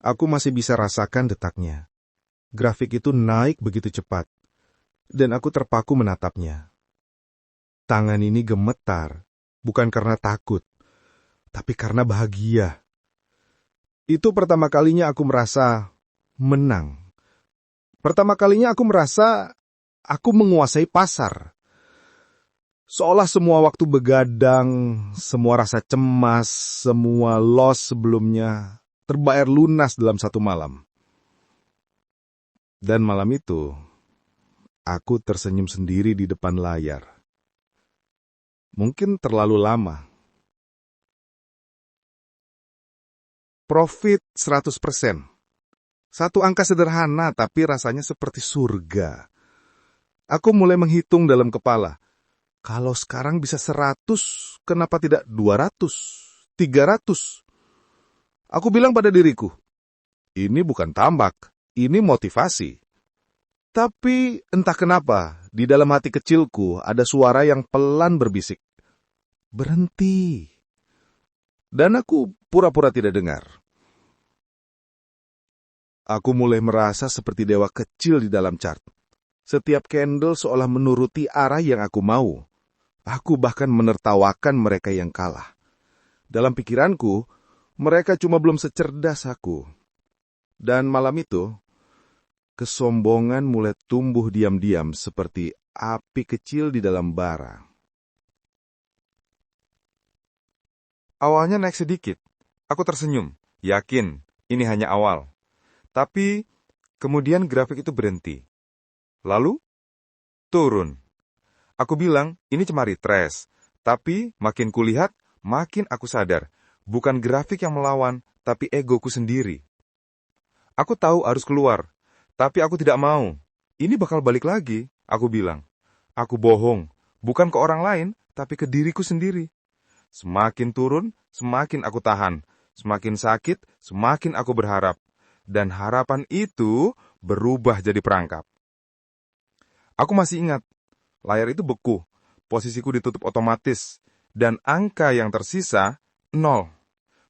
Aku masih bisa rasakan detaknya. Grafik itu naik begitu cepat, dan aku terpaku menatapnya. Tangan ini gemetar, bukan karena takut, tapi karena bahagia. Itu pertama kalinya aku merasa menang. Pertama kalinya aku merasa aku menguasai pasar. Seolah semua waktu begadang, semua rasa cemas, semua loss sebelumnya terbayar lunas dalam satu malam. Dan malam itu, aku tersenyum sendiri di depan layar. Mungkin terlalu lama. Profit 100%. Satu angka sederhana tapi rasanya seperti surga. Aku mulai menghitung dalam kepala. Kalau sekarang bisa 100, kenapa tidak 200, 300? Aku bilang pada diriku, ini bukan tambak, ini motivasi. Tapi entah kenapa, di dalam hati kecilku ada suara yang pelan berbisik. Berhenti. Dan aku pura-pura tidak dengar. Aku mulai merasa seperti dewa kecil di dalam chart. Setiap candle seolah menuruti arah yang aku mau. Aku bahkan menertawakan mereka yang kalah. Dalam pikiranku, mereka cuma belum secerdas aku. Dan malam itu, kesombongan mulai tumbuh diam-diam seperti api kecil di dalam bara. Awalnya naik sedikit. Aku tersenyum, yakin ini hanya awal. Tapi kemudian grafik itu berhenti. Lalu turun. Aku bilang ini cuma retrace. Tapi makin kulihat, makin aku sadar. Bukan grafik yang melawan, tapi egoku sendiri. Aku tahu harus keluar, tapi aku tidak mau. Ini bakal balik lagi, aku bilang. Aku bohong, bukan ke orang lain, tapi ke diriku sendiri. Semakin turun, semakin aku tahan. Semakin sakit, semakin aku berharap. Dan harapan itu berubah jadi perangkap. Aku masih ingat, layar itu beku, posisiku ditutup otomatis, dan angka yang tersisa 0.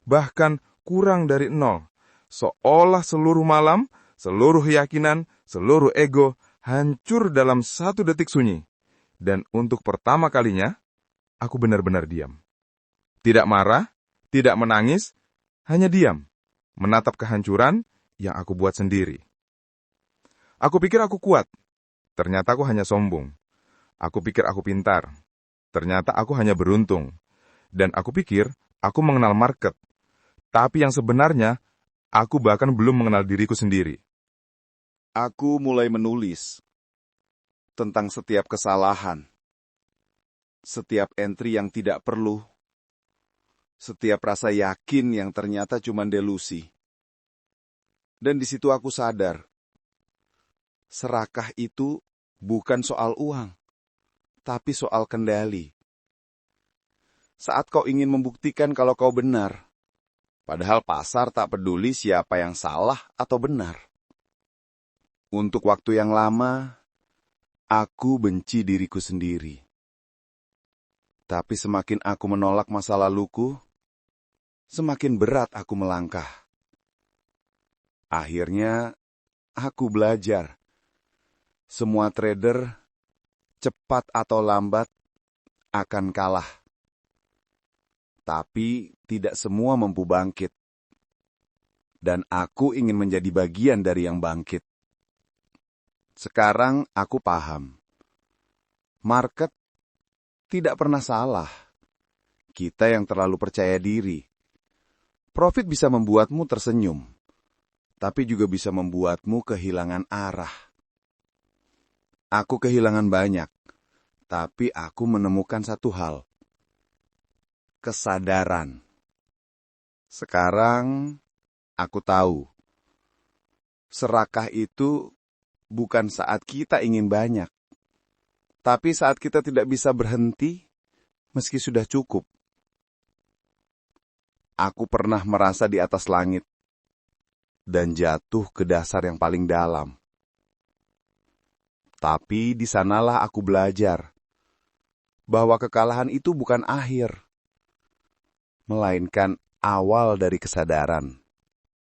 Bahkan kurang dari 0. Seolah seluruh malam, seluruh keyakinan, seluruh ego hancur dalam 1 detik sunyi. Dan untuk pertama kalinya, aku benar-benar diam. Tidak marah, tidak menangis, hanya diam, menatap kehancuran yang aku buat sendiri. Aku pikir aku kuat, ternyata aku hanya sombong. Aku pikir aku pintar, ternyata aku hanya beruntung. Dan aku pikir aku mengenal market, tapi yang sebenarnya aku bahkan belum mengenal diriku sendiri. Aku mulai menulis tentang setiap kesalahan, setiap entry yang tidak perlu, setiap rasa yakin yang ternyata cuma delusi. Dan di situ aku sadar, serakah itu bukan soal uang, tapi soal kendali. Saat kau ingin membuktikan kalau kau benar, padahal pasar tak peduli siapa yang salah atau benar. Untuk waktu yang lama, aku benci diriku sendiri. Tapi semakin aku menolak masa laluku, semakin berat aku melangkah. Akhirnya, aku belajar. Semua trader, cepat atau lambat, akan kalah. Tapi tidak semua mampu bangkit. Dan aku ingin menjadi bagian dari yang bangkit. Sekarang aku paham. Market tidak pernah salah. Kita yang terlalu percaya diri. Profit bisa membuatmu tersenyum, tapi juga bisa membuatmu kehilangan arah. Aku kehilangan banyak, tapi aku menemukan satu hal. Kesadaran. Sekarang aku tahu. Serakah itu bukan saat kita ingin banyak, tapi saat kita tidak bisa berhenti meski sudah cukup. Aku pernah merasa di atas langit dan jatuh ke dasar yang paling dalam. Tapi di sanalah aku belajar bahwa kekalahan itu bukan akhir, melainkan awal dari kesadaran.